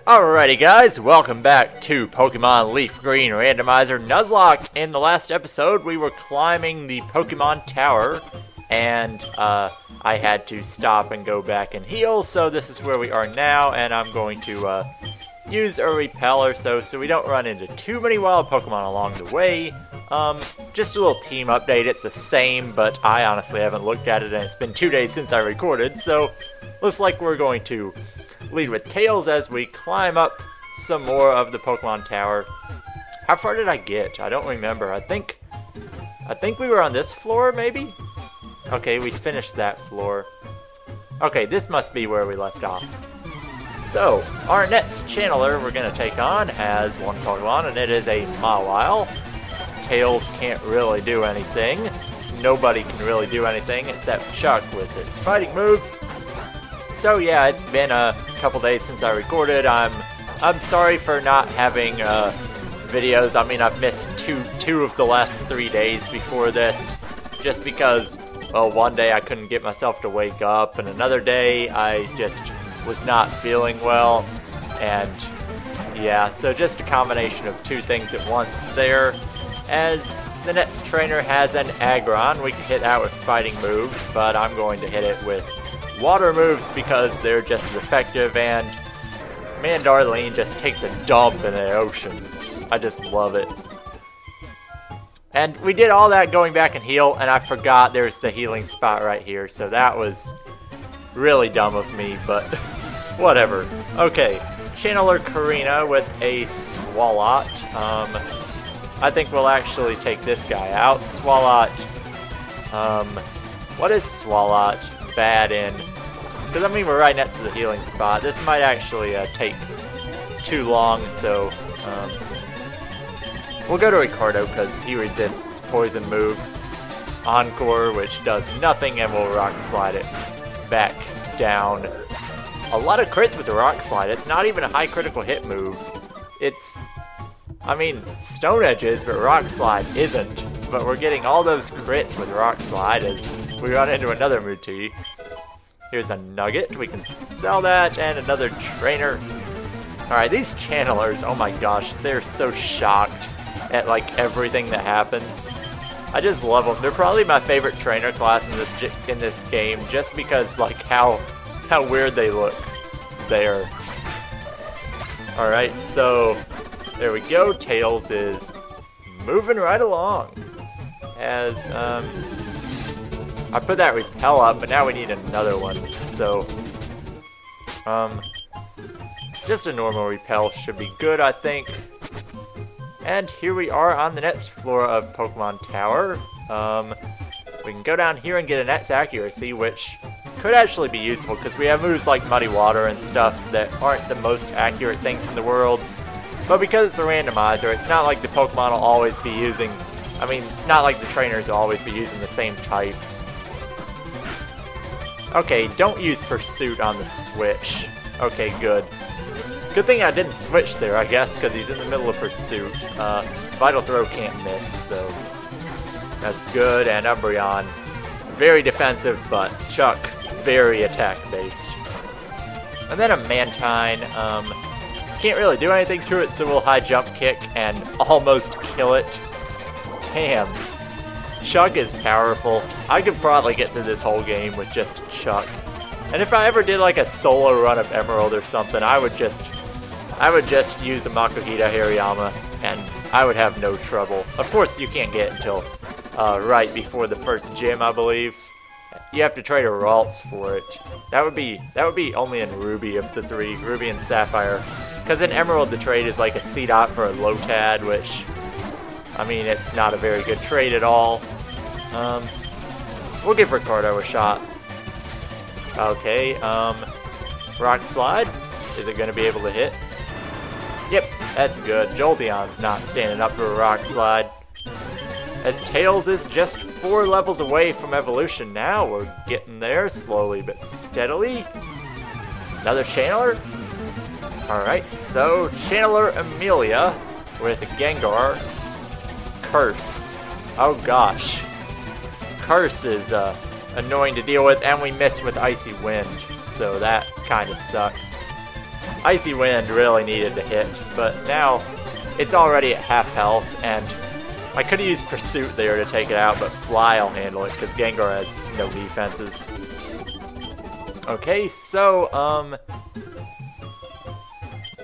Alrighty guys, welcome back to Pokemon LeafGreen Randomizer Nuzlocke. In the last episode, we were climbing the Pokemon Tower, and I had to stop and go back and heal, so this is where we are now, and I'm going to use a repel or so we don't run into too many wild Pokemon along the way. Just a little team update. It's the same, but I honestly haven't looked at it, and it's been 2 days since I recorded, so looks like we're going to lead with Tails as we climb up some more of the Pokemon Tower. How far did I get? I don't remember. I think we were on this floor, maybe? Okay, we finished that floor. Okay, this must be where we left off. So, our next channeler we're going to take on has one Pokemon, and it is a Mawile. Tails can't really do anything. Nobody can really do anything except Chuck with its fighting moves. So yeah, it's been a couple days since I recorded. I'm sorry for not having videos. I mean, I've missed two of the last 3 days before this, just because, well, one day I couldn't get myself to wake up, and another day I just was not feeling well, and yeah, so just a combination of two things at once there. As the next trainer has an Aggron, we can hit that with fighting moves, but I'm going to hit it with water moves because they're just as effective, and man, Darlene just takes a dump in the ocean. I just love it. And we did all that going back and heal, and I forgot there's the healing spot right here, so that was really dumb of me, but whatever. Okay, Channeler Karina with a Swalot. I think we'll actually take this guy out. Swalot. What is Swalot bad in? Because, I mean, we're right next to the healing spot. This might actually take too long, so we'll go to Ricardo because he resists poison moves. Encore, which does nothing, and we'll Rock Slide it back down. A lot of crits with the Rock Slide. It's not even a high critical hit move. It's, I mean, Stone Edge is, but Rock Slide isn't. But we're getting all those crits with Rock Slide as we run into another Muti. Here's a Nugget. We can sell that, and another trainer. Alright, these channelers, oh my gosh, they're so shocked at, like, everything that happens. I just love them. They're probably my favorite trainer class in this game, just because, like, how weird they look there. Alright, so there we go. Tails is moving right along. As, I put that repel up, but now we need another one. So, just a normal repel should be good, I think. And here we are on the next floor of Pokemon Tower. We can go down here and get a Net's accuracy, which could actually be useful because we have moves like Muddy Water and stuff that aren't the most accurate things in the world. But because it's a randomizer, it's not like the Pokemon will always be using, I mean, it's not like the trainers will always be using the same types. Okay, don't use Pursuit on the switch. Okay, good. Good thing I didn't switch there, I guess, because he's in the middle of Pursuit. Vital Throw can't miss, so that's good. And Umbreon, very defensive, but Chuck, very attack-based. And then a Mantine, can't really do anything to it, so we'll high jump kick and almost kill it. Damn. Chuck is powerful. I could probably get through this whole game with just Chuck. And if I ever did like a solo run of Emerald or something, I would just use a Makuhita Hariyama and I would have no trouble. Of course, you can't get until right before the first gym, I believe. You have to trade a Ralts for it. That would be only in Ruby of the three, Ruby and Sapphire. Because in Emerald, the trade is like a C-Dot for a Lotad, which, I mean, it's not a very good trade at all. We'll give Ricardo a shot. Okay, Rock Slide. Is it going to be able to hit? Yep, that's good. Jolteon's not standing up for a Rock Slide. As Tails is just 4 levels away from evolution now. We're getting there slowly but steadily. Another Channeler. Alright, so Channeler Amelia with Gengar. Curse. Oh gosh. Curse is annoying to deal with, and we miss with Icy Wind, so that kind of sucks. Icy Wind really needed to hit, but now it's already at half health, and I could have used Pursuit there to take it out, but Fly will handle it, because Gengar has no defenses. Okay, so,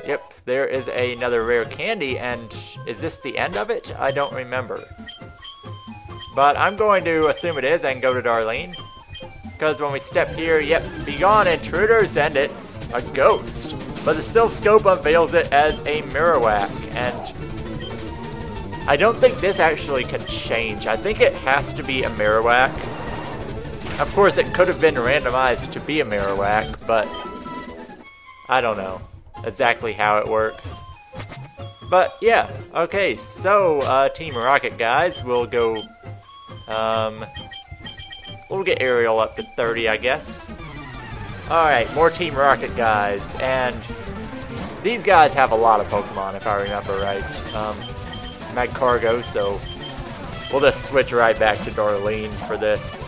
yep, there is another rare candy, and is this the end of it? I don't remember. But I'm going to assume it is and go to Darlene. Because when we step here, yep, Begone Intruders, and it's a ghost. But the Sylph Scope unveils it as a Marowak, and I don't think this actually can change. I think it has to be a Marowak. Of course, it could have been randomized to be a Marowak, but I don't know exactly how it works. But yeah, okay, so Team Rocket guys, we'll go, we'll get Ariel up to 30, I guess. Alright, more Team Rocket guys, and these guys have a lot of Pokemon, if I remember right. Magcargo, so we'll just switch right back to Darlene for this,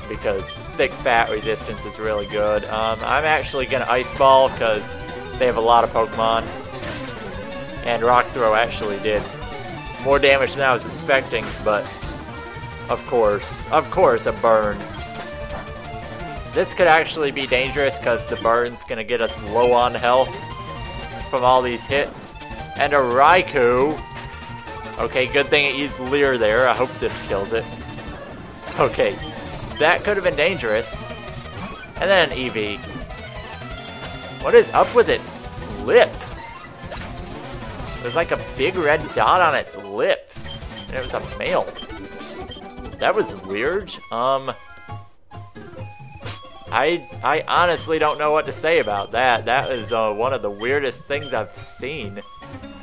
because Thick Fat Resistance is really good. I'm actually going to Ice Ball, because they have a lot of Pokemon, and Rock Throw actually did more damage than I was expecting, but of course, a burn. This could actually be dangerous because the burn's going to get us low on health from all these hits. And a Raikou. Okay, good thing it used Leer there. I hope this kills it. Okay, that could have been dangerous. And then an Eevee. What is up with its lip? There's like a big red dot on its lip. And it was a male. That was weird. I honestly don't know what to say about that. That is one of the weirdest things I've seen.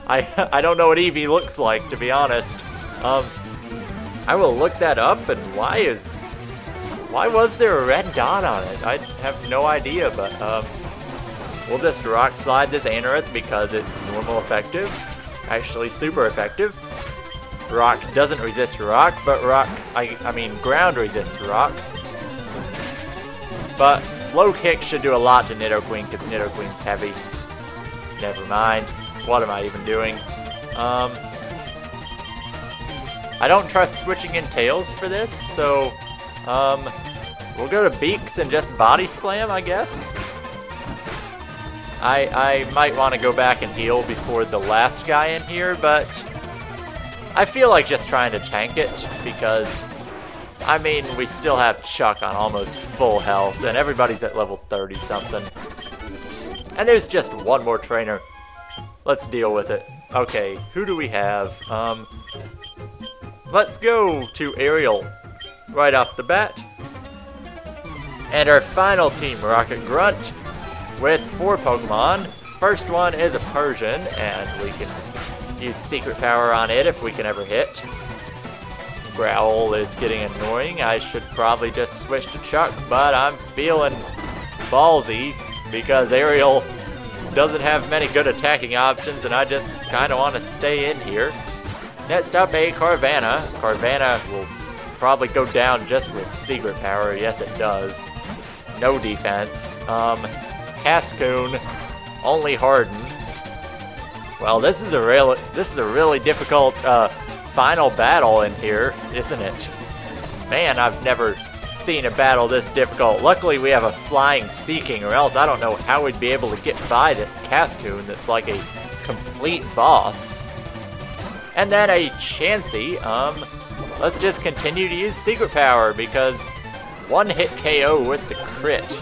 I don't know what Eevee looks like, to be honest. I will look that up, and why was there a red dot on it? I have no idea, but we'll just Rock Slide this Anorith because it's normal effective. Actually super effective. Rock doesn't resist Rock, but Ground resists Rock. But Low Kick should do a lot to Nidoqueen, because Nidoqueen's heavy. Never mind. What am I even doing? I don't trust switching in Tails for this, so we'll go to Beaks and just Body Slam, I guess. I might want to go back and heal before the last guy in here, but I feel like just trying to tank it, because I mean, we still have Chuck on almost full health, and everybody's at level 30 something. And there's just one more trainer. Let's deal with it. Okay, who do we have? Let's go to Ariel right off the bat. And our final Team Rocket Grunt with 4 Pokemon. First one is a Persian, and we can use Secret Power on it if we can ever hit. Growl is getting annoying. I should probably just switch to Chuck, but I'm feeling ballsy because Ariel doesn't have many good attacking options, and I just kind of want to stay in here. Next up, a Carvanha. Carvanha will probably go down just with Secret Power. Yes, it does. No defense. Cascoon, only Harden. Well, this is a really difficult final battle in here, isn't it? Man, I've never seen a battle this difficult. Luckily, we have a Flying Seeking, or else I don't know how we'd be able to get by this Cascoon that's like a complete boss. And then a Chansey. Let's just continue to use Secret Power, because one-hit KO with the crit.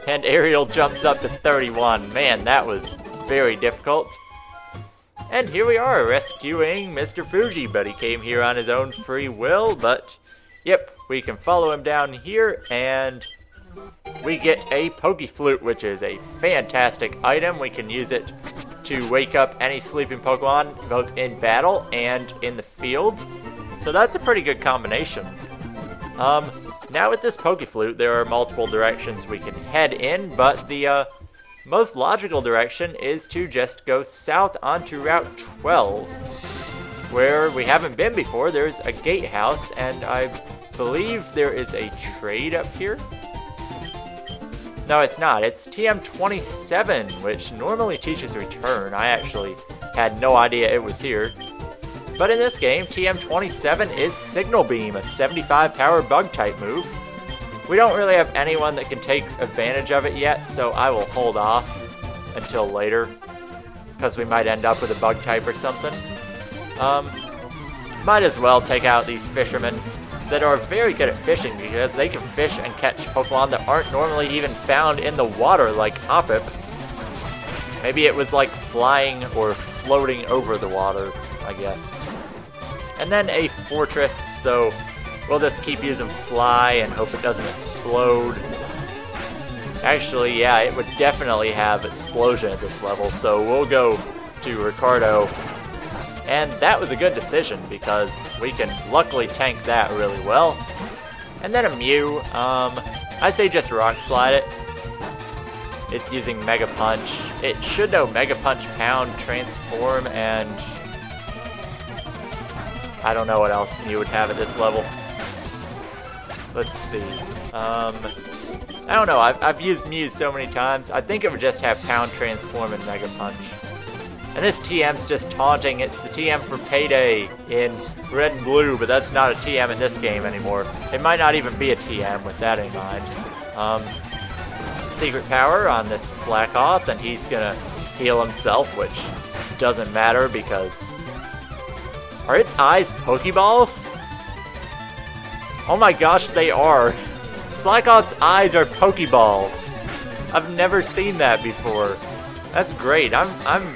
And Ariel jumps up to 31. Man, that was very difficult. And here we are, rescuing Mr. Fuji, but he came here on his own free will, but yep, we can follow him down here, and we get a Pokeflute, which is a fantastic item. We can use it to wake up any sleeping Pokemon, both in battle and in the field. So that's a pretty good combination. Now with this Pokeflute, there are multiple directions we can head in, but the most logical direction is to just go south onto Route 12, where we haven't been before. There's a gatehouse, and I believe there is a trade up here. No, it's not. It's TM27, which normally teaches return. I actually had no idea it was here. But in this game, TM27 is Signal Beam, a 75 power bug type move. We don't really have anyone that can take advantage of it yet, so I will hold off until later, because we might end up with a bug type or something. Might as well take out these fishermen that are very good at fishing, because they can fish and catch Pokemon that aren't normally even found in the water, like Hoppip. Maybe it was like flying or floating over the water, I guess. And then a fortress, so we'll just keep using Fly and hope it doesn't explode. Actually, yeah, it would definitely have Explosion at this level, so we'll go to Ricardo. And that was a good decision, because we can luckily tank that really well. And then a Mew, I say just Rock Slide it. It's using Mega Punch. It should know Mega Punch, Pound, Transform, and I don't know what else Mew would have at this level. Let's see. I don't know, I've used Mew so many times. I think it would just have Pound, Transform, and Mega Punch. And this TM's just taunting. It's the TM for Payday in Red and Blue, but that's not a TM in this game anymore. It might not even be a TM with that in mind. Secret Power on this Slack Off, and he's gonna heal himself, which doesn't matter because... Are its eyes Pokeballs? Oh my gosh, they are. Slakoth's eyes are Pokeballs. I've never seen that before. That's great. I'm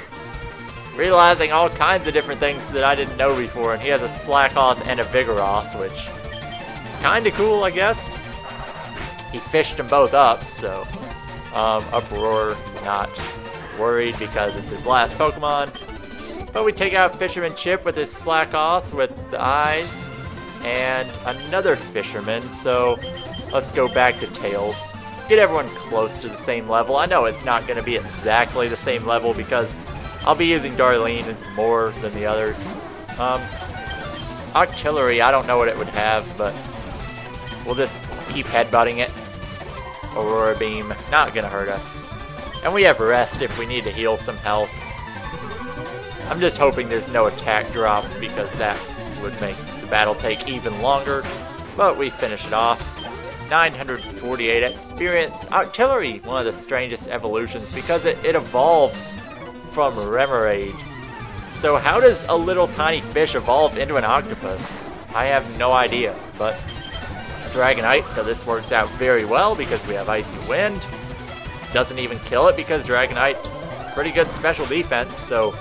realizing all kinds of different things that I didn't know before, and he has a Slakoth and a Vigoroth, which kinda cool, I guess. He fished them both up, so Uproar, not worried because it's his last Pokemon. But we take out Fisherman Chip with his Slakoth with the eyes, and another Fisherman, so let's go back to Tails. Get everyone close to the same level. I know it's not going to be exactly the same level because I'll be using Darlene more than the others. Octillery, I don't know what it would have, but we'll just keep headbutting it. Aurora Beam, not going to hurt us. And we have Rest if we need to heal some health. I'm just hoping there's no attack drop because that would make the battle take even longer. But we finish it off. 948 experience. Octillery, one of the strangest evolutions because it evolves from Remoraid. So how does a little tiny fish evolve into an octopus? I have no idea, but Dragonite, so this works out very well because we have Icy Wind. Doesn't even kill it because Dragonite, pretty good special defense, so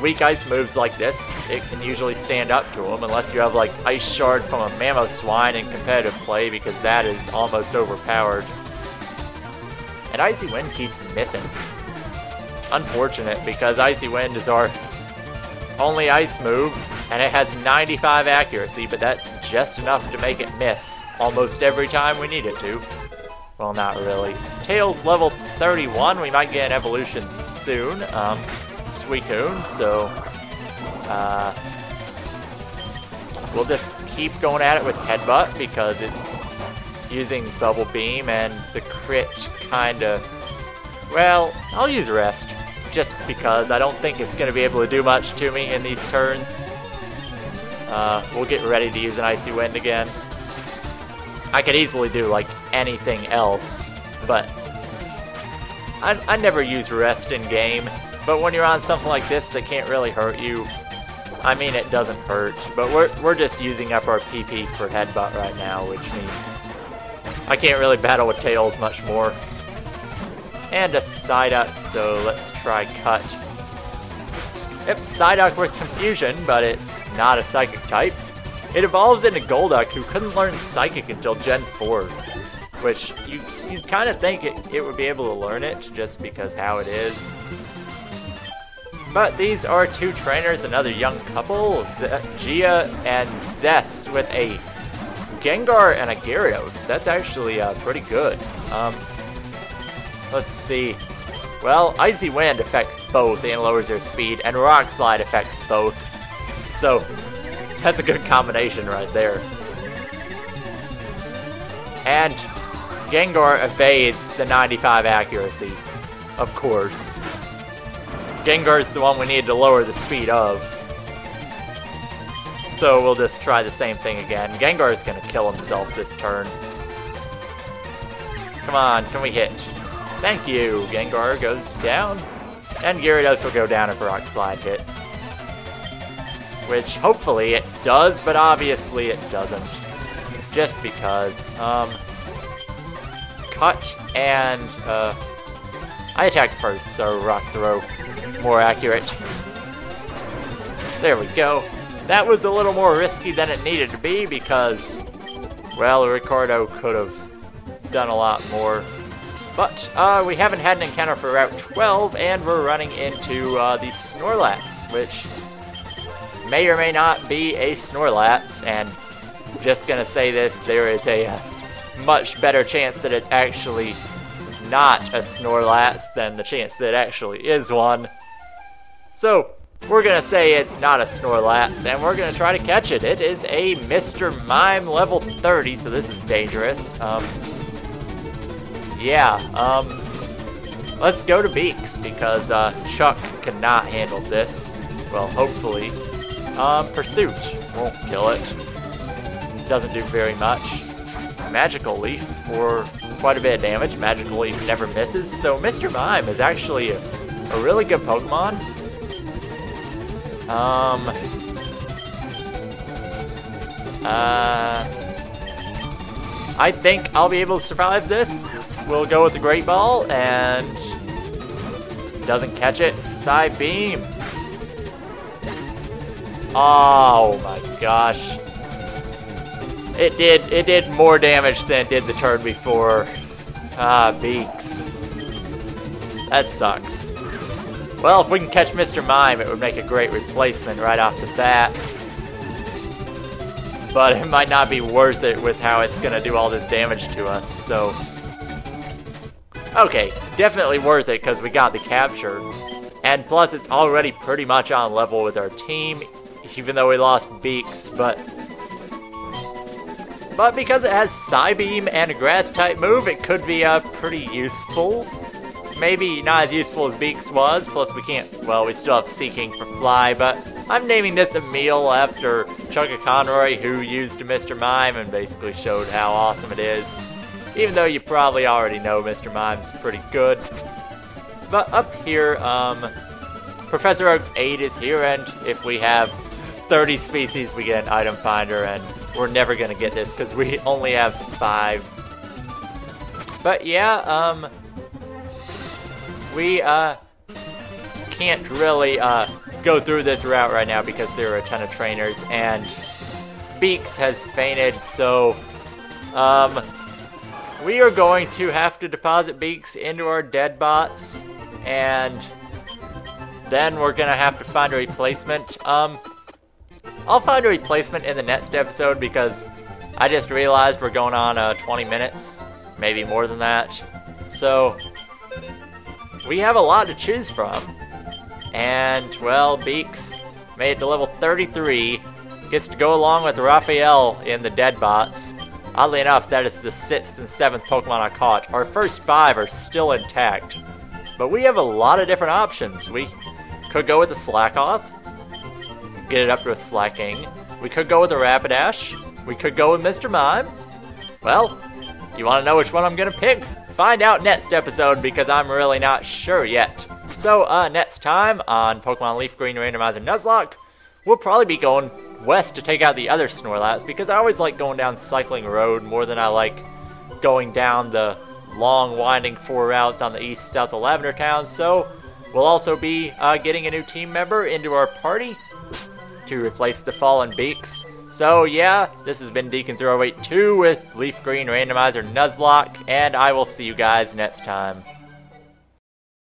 weak ice moves like this, it can usually stand up to them unless you have like Ice Shard from a Mamoswine in competitive play because that is almost overpowered. And Icy Wind keeps missing. Unfortunate because Icy Wind is our only ice move and it has 95 accuracy, but that's just enough to make it miss almost every time we need it to. Well, not really. Tails level 31, we might get an evolution soon. Suicune, so we'll just keep going at it with Headbutt because it's using Bubble Beam and the crit kinda, well, I'll use Rest just because I don't think it's going to be able to do much to me in these turns. We'll get ready to use an Icy Wind again. I could easily do like anything else, but I never use Rest in game. But when you're on something like this that can't really hurt you, I mean it doesn't hurt, but we're just using up our PP for Headbutt right now, which means I can't really battle with Tails much more. And a Psyduck, so let's try Cut. Yep, Psyduck with Confusion, but it's not a Psychic type. It evolves into Golduck, who couldn't learn Psychic until Gen 4, which you kind of think it would be able to learn it just because how it is. But these are two trainers, another young couple, Gia and Zess, with a Gengar and a Gyarados. That's actually pretty good. Let's see. Well, Icy Wind affects both and lowers their speed, and Rock Slide affects both. So, that's a good combination right there. And Gengar evades the 95 accuracy, of course. Gengar's the one we need to lower the speed of. So we'll just try the same thing again. Gengar's gonna kill himself this turn. Come on, can we hit? Thank you. Gengar goes down. And Gyarados will go down if Rock Slide hits. Which hopefully it does, but obviously it doesn't. Just because. Cut and I attacked first, so Rock Throw more accurate. There we go. That was a little more risky than it needed to be because, well, Ricardo could have done a lot more. But we haven't had an encounter for Route 12, and we're running into the Snorlax, which may or may not be a Snorlax. And just gonna say this, there is a much better chance that it's actually not a Snorlax than the chance that it actually is one. So we're gonna say it's not a Snorlax, and we're gonna try to catch it. It is a Mr. Mime level 30, so this is dangerous. Let's go to Beaks, because Chuck cannot handle this. Well, hopefully. Pursuit won't kill it. Doesn't do very much. Magical Leaf for quite a bit of damage. Magical Leaf never misses, so Mr. Mime is actually a really good Pokemon. I think I'll be able to survive this. We'll go with the Great Ball, and doesn't catch it. Side Beam. Oh my gosh. It did more damage than it did the turn before. Beaks. That sucks. Well, if we can catch Mr. Mime, it would make a great replacement right off the bat. But it might not be worth it with how it's going to do all this damage to us, so... Okay, definitely worth it because we got the capture. And plus, it's already pretty much on level with our team, even though we lost Beaks, but because it has Psybeam and a Grass-type move, it could be pretty useful. Maybe not as useful as Beaks was, plus we can't, well, we still have Seeking for Fly, but I'm naming this Emil after Chunka Conroy, who used Mr. Mime and basically showed how awesome it is. Even though you probably already know Mr. Mime's pretty good. But up here, Professor Oak's aid is here, and if we have 30 species, we get an item finder, and we're never gonna get this because we only have 5. But yeah, we can't really go through this route right now because there are a ton of trainers, and Beaks has fainted, so we are going to have to deposit Beaks into our dead bots, and then we're gonna have to find a replacement. I'll find a replacement in the next episode because I just realized we're going on 20 minutes, maybe more than that. So we have a lot to choose from. And, well, Beaks made it to level 33, gets to go along with Raphael in the dead bots. Oddly enough, that is the 6th and 7th Pokemon I caught. Our first 5 are still intact. But we have a lot of different options. We could go with a Slakoth, get it up to a Slacking. We could go with a Rapidash. We could go with Mr. Mime. Well, you want to know which one I'm going to pick? Find out next episode because I'm really not sure yet. So, next time on Pokemon LeafGreen Randomizer Nuzlocke, we'll probably be going west to take out the other Snorlax because I always like going down Cycling Road more than I like going down the long winding 4 routes on the east south of Lavender Town. So, we'll also be getting a new team member into our party to replace the fallen Beaks. So yeah, this has been Deacon082 with LeafGreen Randomizer Nuzlocke, and I will see you guys next time.